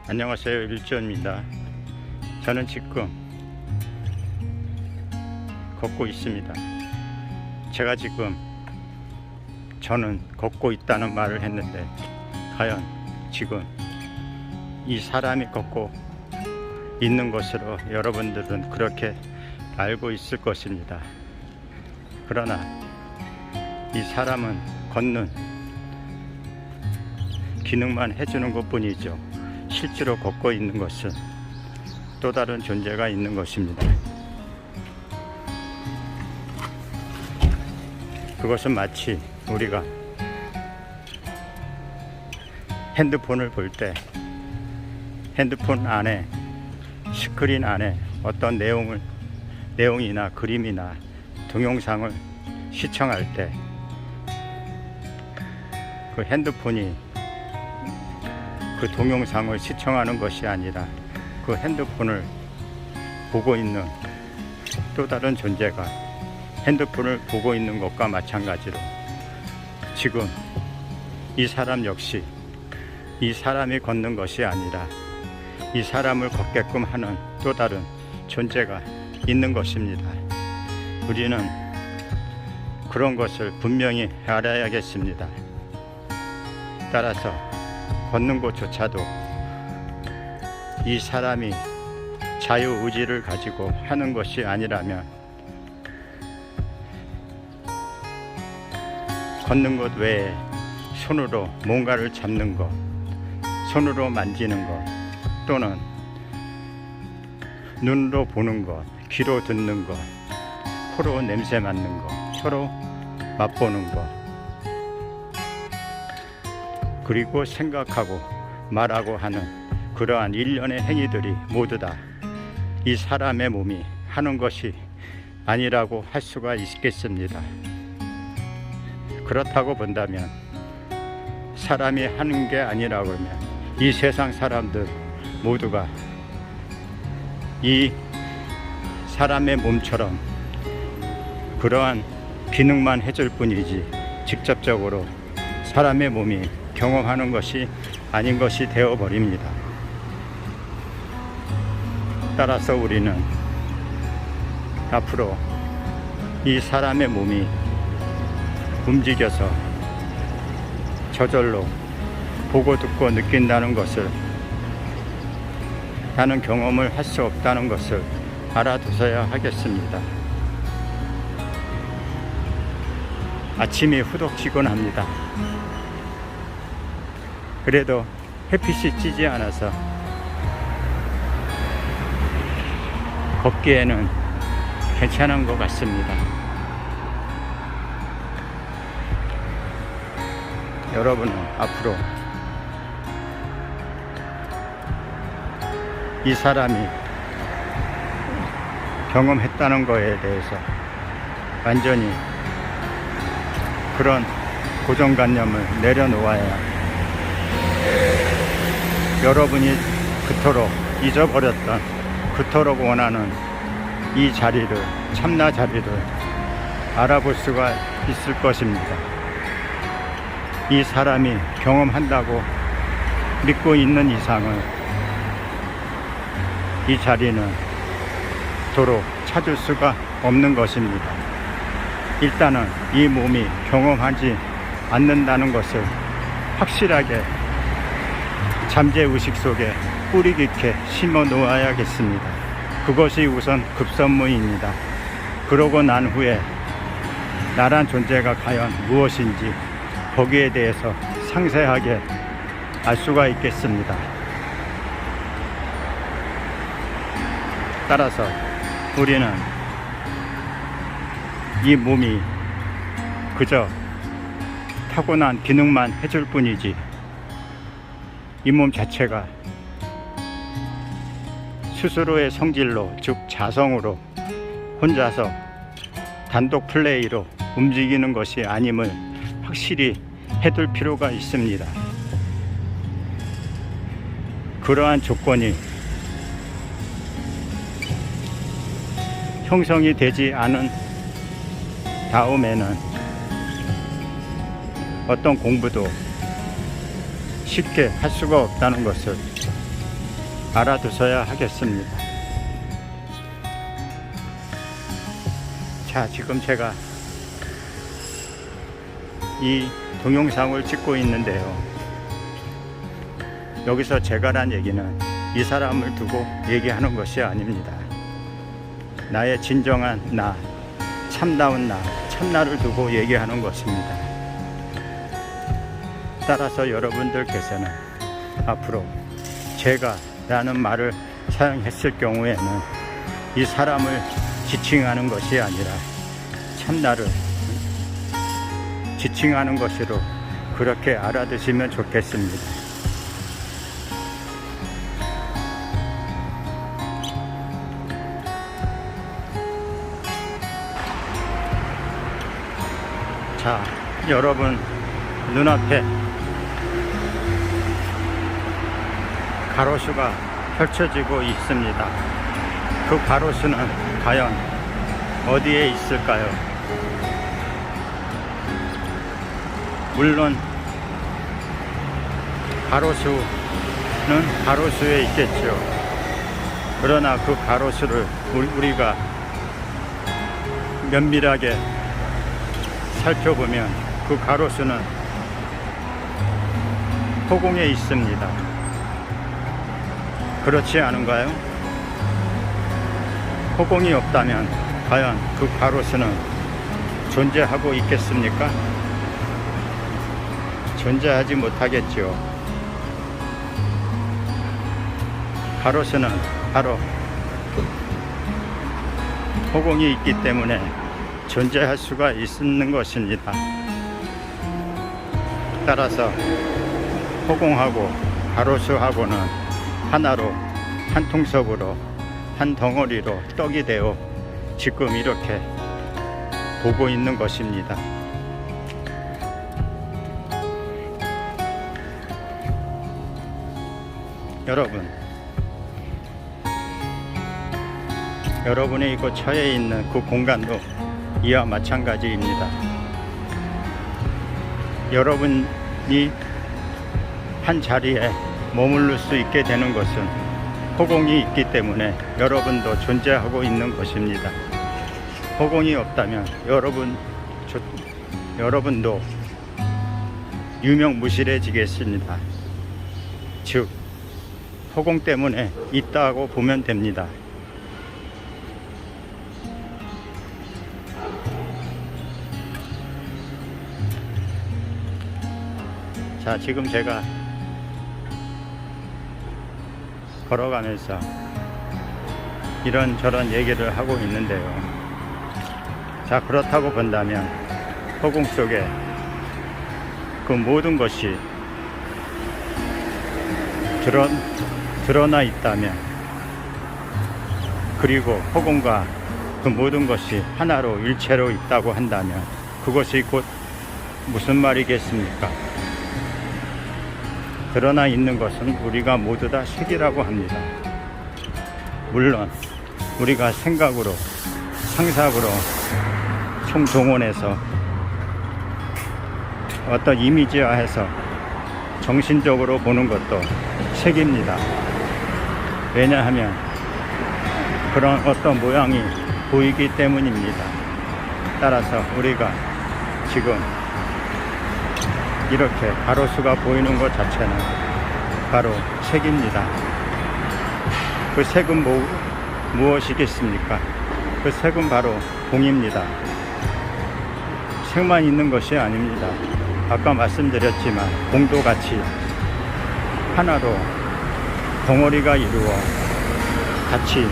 안녕하세요, 일주입니다. 저는 지금 걷고 있습니다. 제가 지금 저는 걷고 있다는 말을 했는데 과연 지금 이 사람이 걷고 있는 것으로 여러분들은 그렇게 알고 있을 것입니다. 그러나 이 사람은 걷는 기능만 해주는 것 뿐이죠. 실제로 걷고 있는 것은 또 다른 존재가 있는 것입니다. 그것은 마치 우리가 핸드폰을 볼 때 핸드폰 안에 스크린 안에 어떤 내용이나 그림이나 동영상을 시청할 때 그 핸드폰이 그 동영상을 시청하는 것이 아니라 그 핸드폰을 보고 있는 또 다른 존재가 핸드폰을 보고 있는 것과 마찬가지로 지금 이 사람 역시 이 사람이 걷는 것이 아니라 이 사람을 걷게끔 하는 또 다른 존재가 있는 것입니다. 우리는 그런 것을 분명히 알아야겠습니다. 따라서 걷는 것조차도 이 사람이 자유의지를 가지고 하는 것이 아니라면 걷는 것 외에 손으로 뭔가를 잡는 것, 손으로 만지는 것, 또는 눈으로 보는 것, 귀로 듣는 것, 코로 냄새 맡는 것, 혀로 맛보는 것, 그리고 생각하고 말하고 하는 그러한 일련의 행위들이 모두 다 이 사람의 몸이 하는 것이 아니라고 할 수가 있겠습니다. 그렇다고 본다면 사람이 하는 게 아니라고 하면 이 세상 사람들 모두가 이 사람의 몸처럼 그러한 기능만 해줄 뿐이지 직접적으로 사람의 몸이 경험하는 것이 아닌 것이 되어버립니다. 따라서 우리는 앞으로 이 사람의 몸이 움직여서 저절로 보고 듣고 느낀다는 것을, 나는 경험을 할 수 없다는 것을 알아두셔야 하겠습니다. 아침이 후덥지근합니다. 그래도 햇빛이 찌지 않아서 걷기에는 괜찮은 것 같습니다. 여러분은 앞으로 이 사람이 경험했다는 것에 대해서 완전히 그런 고정관념을 내려놓아야 여러분이 그토록 잊어버렸던, 그토록 원하는 이 자리를, 참나 자리를 알아볼 수가 있을 것입니다. 이 사람이 경험한다고 믿고 있는 이상은 이 자리는 도로 찾을 수가 없는 것입니다. 일단은 이 몸이 경험하지 않는다는 것을 확실하게 잠재의식 속에 뿌리 깊게 심어 놓아야겠습니다. 그것이 우선 급선무입니다. 그러고 난 후에 나란 존재가 과연 무엇인지 거기에 대해서 상세하게 알 수가 있겠습니다. 따라서 우리는 이 몸이 그저 타고난 기능만 해줄 뿐이지 이 몸 자체가 스스로의 성질로, 즉 자성으로 혼자서 단독 플레이로 움직이는 것이 아님을 확실히 해둘 필요가 있습니다. 그러한 조건이 형성이 되지 않은 다음에는 어떤 공부도 쉽게 할 수가 없다는 것을 알아두셔야 하겠습니다. 자, 지금 제가 이 동영상을 찍고 있는데요. 여기서 제가란 얘기는 이 사람을 두고 얘기하는 것이 아닙니다. 나의 진정한 나, 참다운 나, 참나를 두고 얘기하는 것입니다. 따라서 여러분들께서는 앞으로 제가 라는 말을 사용했을 경우에는 이 사람을 지칭하는 것이 아니라 참나를 지칭하는 것으로 그렇게 알아두시면 좋겠습니다. 자, 여러분 눈앞에 가로수가 펼쳐지고 있습니다. 그 가로수는 과연 어디에 있을까요? 물론 가로수는 가로수에 있겠죠. 그러나 그 가로수를 우리가 면밀하게 살펴보면 그 가로수는 허공에 있습니다. 그렇지 않은가요? 허공이 없다면 과연 그 가로수는 존재하고 있겠습니까? 존재하지 못하겠죠. 가로수는 바로 허공이 있기 때문에 존재할 수가 있는 것입니다. 따라서 허공하고 가로수하고는 하나로, 한 통속으로, 한 덩어리로 떡이 되어 지금 이렇게 보고 있는 것입니다. 여러분의 이곳 처해 있는 그 공간도 이와 마찬가지입니다. 여러분이 한 자리에 머무를 수 있게 되는 것은 허공이 있기 때문에 여러분도 존재하고 있는 것입니다. 허공이 없다면 여러분도 유명무실해지겠습니다. 즉, 허공 때문에 있다고 보면 됩니다. 자, 지금 제가 걸어가면서 이런저런 얘기를 하고 있는데요. 자, 그렇다고 본다면 허공 속에 그 모든 것이 드러나 있다면, 그리고 허공과 그 모든 것이 하나로 일체로 있다고 한다면 그것이 곧 무슨 말이겠습니까? 드러나 있는 것은 우리가 모두 다 색이라고 합니다. 물론 우리가 생각으로, 상상으로 총동원해서 어떤 이미지화해서 정신적으로 보는 것도 색입니다. 왜냐하면 그런 어떤 모양이 보이기 때문입니다. 따라서 우리가 지금 이렇게 가로수가 보이는 것 자체는 바로 색입니다. 그 색은 무엇이겠습니까? 그 색은 바로 공입니다. 색만 있는 것이 아닙니다. 아까 말씀드렸지만 공도 같이 하나로 덩어리가 이루어 같이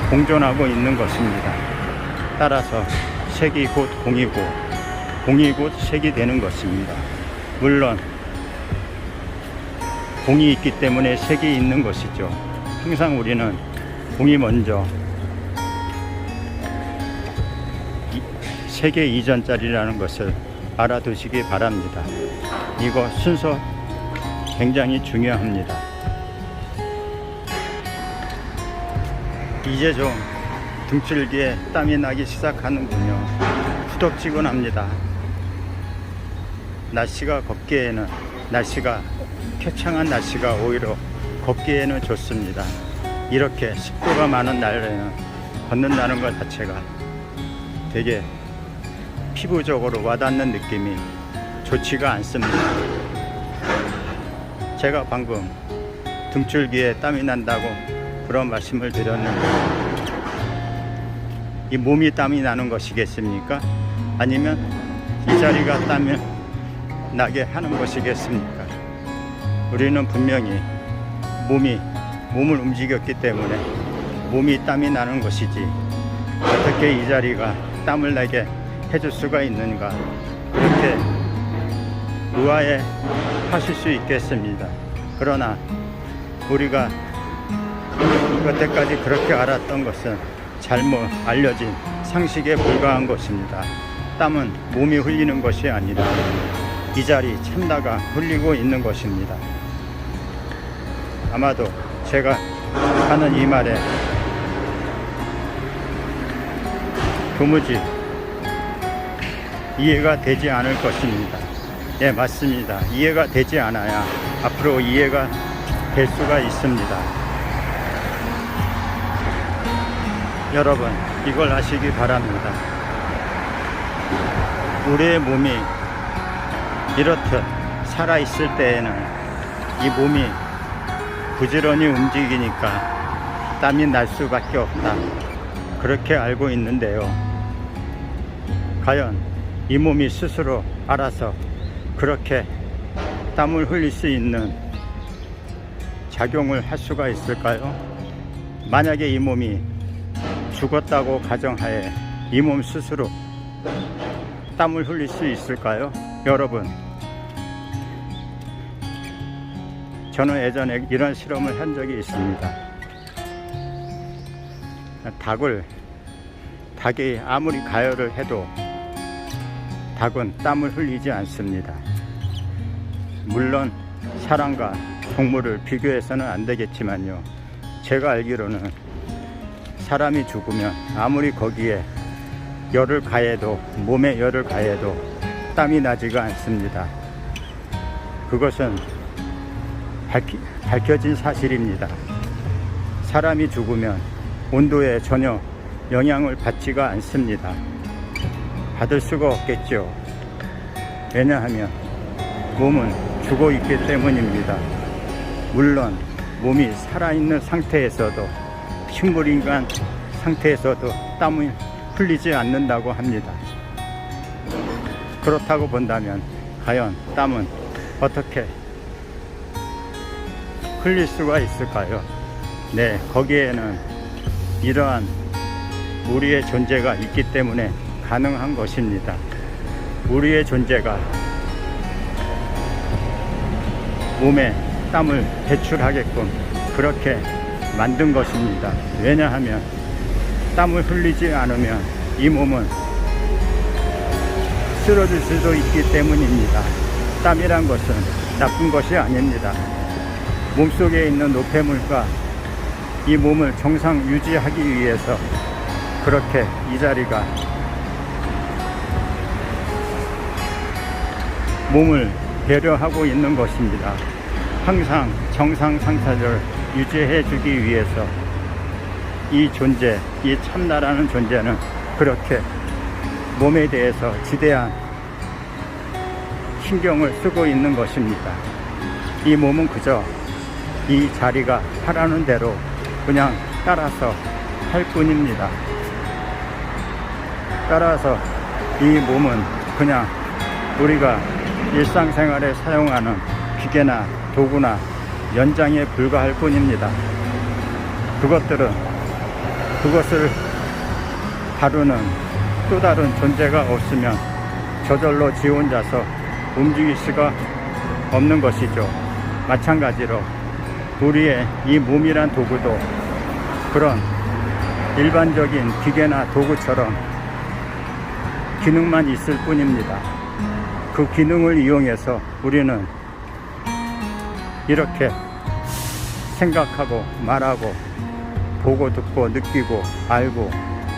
공존하고 있는 것입니다. 따라서 색이 곧 공이고 공이 곧 색이 되는 것입니다. 물론 공이 있기 때문에 색이 있는 것이죠. 항상 우리는 공이 먼저 세계 이전짜리라는 것을 알아두시기 바랍니다. 이거 순서 굉장히 중요합니다. 이제 좀 등줄기에 땀이 나기 시작하는군요. 후덥지근합니다. 날씨가 걷기에는 쾌창한 날씨가 오히려 걷기에는 좋습니다. 이렇게 습도가 많은 날에는 걷는다는 것 자체가 되게 피부적으로 와닿는 느낌이 좋지가 않습니다. 제가 방금 등줄기에 땀이 난다고 그런 말씀을 드렸는데, 이 몸이 땀이 나는 것이겠습니까? 아니면 이 자리가 땀이 나게 하는 것이겠습니까? 우리는 분명히 몸을 움직였기 때문에 몸이 땀이 나는 것이지, 어떻게 이 자리가 땀을 나게 해줄 수가 있는가, 그렇게 의아해 하실 수 있겠습니다. 그러나 우리가 여태까지 그렇게 알았던 것은 잘못 알려진 상식에 불과한 것입니다. 땀은 몸이 흘리는 것이 아니라 이 자리 참나가 흘리고 있는 것입니다. 아마도 제가 하는 이 말에 도무지 이해가 되지 않을 것입니다. 네, 맞습니다. 이해가 되지 않아야 앞으로 이해가 될 수가 있습니다. 여러분, 이걸 아시기 바랍니다. 우리의 몸이 이렇듯 살아있을 때에는 이 몸이 부지런히 움직이니까 땀이 날 수밖에 없다, 그렇게 알고 있는데요. 과연 이 몸이 스스로 알아서 그렇게 땀을 흘릴 수 있는 작용을 할 수가 있을까요? 만약에 이 몸이 죽었다고 가정하에 이 몸 스스로 땀을 흘릴 수 있을까요? 여러분, 저는 예전에 이런 실험을 한 적이 있습니다. 닭이 아무리 가열을 해도 닭은 땀을 흘리지 않습니다. 물론 사람과 동물을 비교해서는 안 되겠지만요, 제가 알기로는 사람이 죽으면 아무리 거기에 열을 가해도, 몸에 열을 가해도 땀이 나지가 않습니다. 그것은 밝혀진 사실입니다. 사람이 죽으면 온도에 전혀 영향을 받지가 않습니다. 받을 수가 없겠죠. 왜냐하면 몸은 죽어 있기 때문입니다. 물론 몸이 살아있는 상태에서도, 식물인간 상태에서도 땀을 흘리지 않는다고 합니다. 그렇다고 본다면 과연 땀은 어떻게 흘릴 수가 있을까요? 네, 거기에는 이러한 우리의 존재가 있기 때문에 가능한 것입니다. 우리의 존재가 몸에 땀을 배출하게끔 그렇게 만든 것입니다. 왜냐하면 땀을 흘리지 않으면 이 몸은 쓰러질 수도 있기 때문입니다. 땀이란 것은 나쁜 것이 아닙니다. 몸속에 있는 노폐물과 이 몸을 정상 유지하기 위해서 그렇게 이 자리가 몸을 배려하고 있는 것입니다. 항상 정상 상태를 유지해 주기 위해서 이 존재, 이 참나라는 존재는 그렇게 몸에 대해서 지대한 신경을 쓰고 있는 것입니다. 이 몸은 그저 이 자리가 하라는 대로 그냥 따라서 할 뿐입니다. 따라서 이 몸은 그냥 우리가 일상생활에 사용하는 기계나 도구나 연장에 불과할 뿐입니다. 그것을 다루는 또 다른 존재가 없으면 저절로 지 혼자서 움직일 수가 없는 것이죠. 마찬가지로 우리의 이 몸이란 도구도 그런 일반적인 기계나 도구처럼 기능만 있을 뿐입니다. 그 기능을 이용해서 우리는 이렇게 생각하고 말하고 보고 듣고 느끼고 알고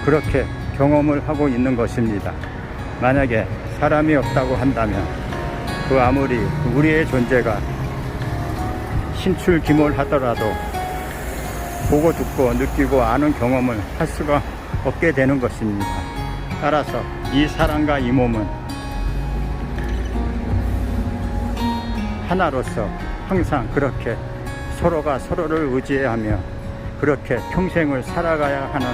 그렇게 경험을 하고 있는 것입니다. 만약에 사람이 없다고 한다면 그 아무리 우리의 존재가 신출귀몰하더라도 보고 듣고 느끼고 아는 경험을 할 수가 없게 되는 것입니다. 따라서 이 사람과 이 몸은 하나로서 항상 그렇게 서로가 서로를 의지하며 그렇게 평생을 살아가야 하는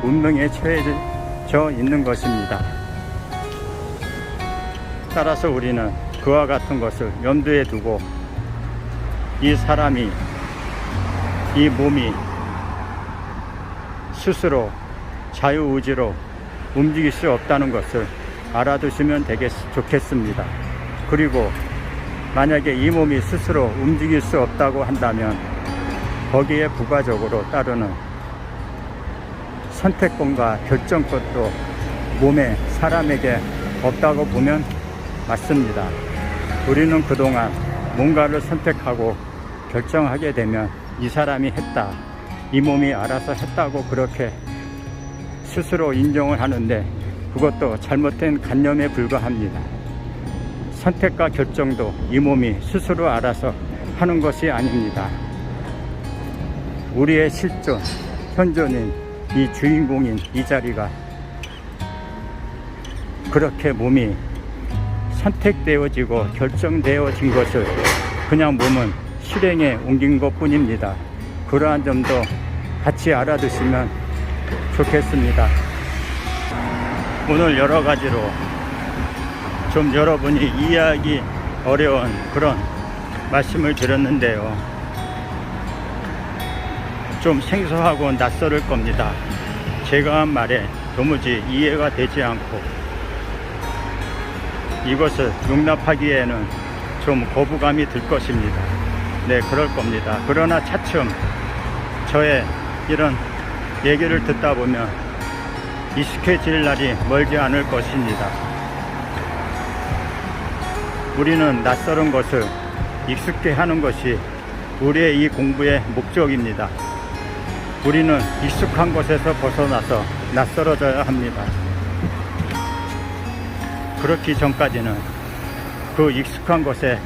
운명에 처해져 있는 것입니다. 따라서 우리는 그와 같은 것을 염두에 두고 이 사람이, 이 몸이 스스로 자유의지로 움직일 수 없다는 것을 알아두시면 좋겠습니다. 그리고 만약에 이 몸이 스스로 움직일 수 없다고 한다면 거기에 부가적으로 따르는 선택권과 결정권도 몸에 사람에게 없다고 보면 맞습니다. 우리는 그동안 뭔가를 선택하고 결정하게 되면 이 사람이 했다, 이 몸이 알아서 했다고 그렇게 스스로 인정을 하는데 그것도 잘못된 관념에 불과합니다. 선택과 결정도 이 몸이 스스로 알아서 하는 것이 아닙니다. 우리의 실존, 현존인 이 주인공인 이 자리가 그렇게 몸이 선택되어지고 결정되어진 것을 그냥 몸은 실행에 옮긴 것 뿐입니다. 그러한 점도 같이 알아두시면 좋겠습니다. 오늘 여러 가지로 좀 여러분이 이해하기 어려운 그런 말씀을 드렸는데요. 좀 생소하고 낯설을 겁니다. 제가 한 말에 도무지 이해가 되지 않고 이것을 용납하기에는 좀 거부감이 들 것입니다. 네, 그럴 겁니다. 그러나 차츰 저의 이런 얘기를 듣다 보면 익숙해질 날이 멀지 않을 것입니다. 우리는 낯설은 것을 익숙해 하는 것이 우리의 이 공부의 목적입니다. 우리는 익숙한 곳에서 벗어나서 낯설어져야 합니다. 그렇기 전까지는 그 익숙한 곳에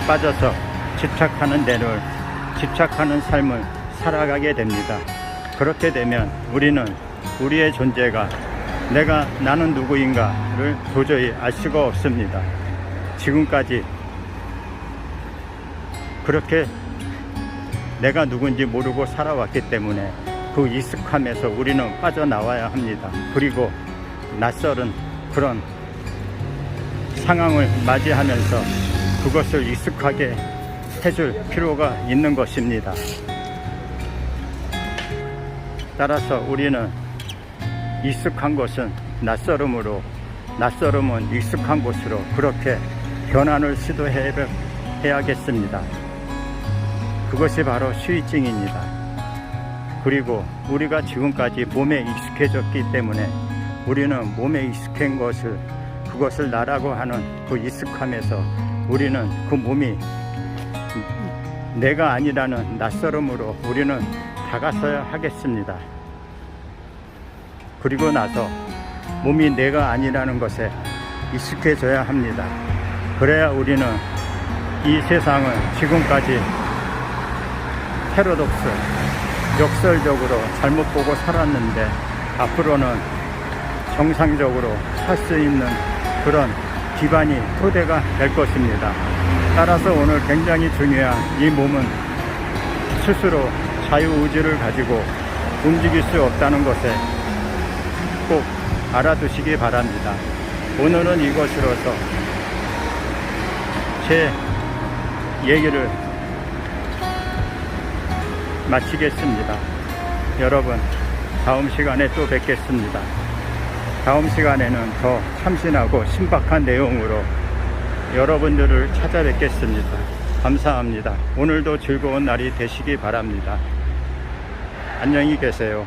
빠져서 집착하는 삶을 살아가게 됩니다. 그렇게 되면 우리는 우리의 존재가 나는 누구인가를 도저히 알 수가 없습니다. 지금까지 그렇게 내가 누군지 모르고 살아왔기 때문에 그 익숙함에서 우리는 빠져나와야 합니다. 그리고 낯설은 그런 상황을 맞이하면서 그것을 익숙하게 해줄 필요가 있는 것입니다. 따라서 우리는 익숙한 것은 낯설음은 익숙한 곳으로 그렇게 변환을 시도해야겠습니다. 그것이 바로 수위증입니다. 그리고 우리가 지금까지 몸에 익숙해졌기 때문에 우리는 몸에 익숙한 그것을 나라고 하는 그 익숙함에서 우리는 그 몸이 내가 아니라는 낯설음으로 우리는 다가서야 하겠습니다. 그리고 나서 몸이 내가 아니라는 것에 익숙해져야 합니다. 그래야 우리는 이 세상을 지금까지 헤테로독스, 역설적으로 잘못 보고 살았는데 앞으로는 정상적으로 살 수 있는 그런 기반이 토대가 될 것입니다. 따라서 오늘 굉장히 중요한 이 몸은 스스로 자유의지를 가지고 움직일 수 없다는 것에 꼭 알아두시기 바랍니다. 오늘은 이것으로서 제 얘기를 마치겠습니다. 여러분, 다음 시간에 또 뵙겠습니다. 다음 시간에는 더 참신하고 신박한 내용으로 여러분들을 찾아뵙겠습니다. 감사합니다. 오늘도 즐거운 날이 되시기 바랍니다. 안녕히 계세요.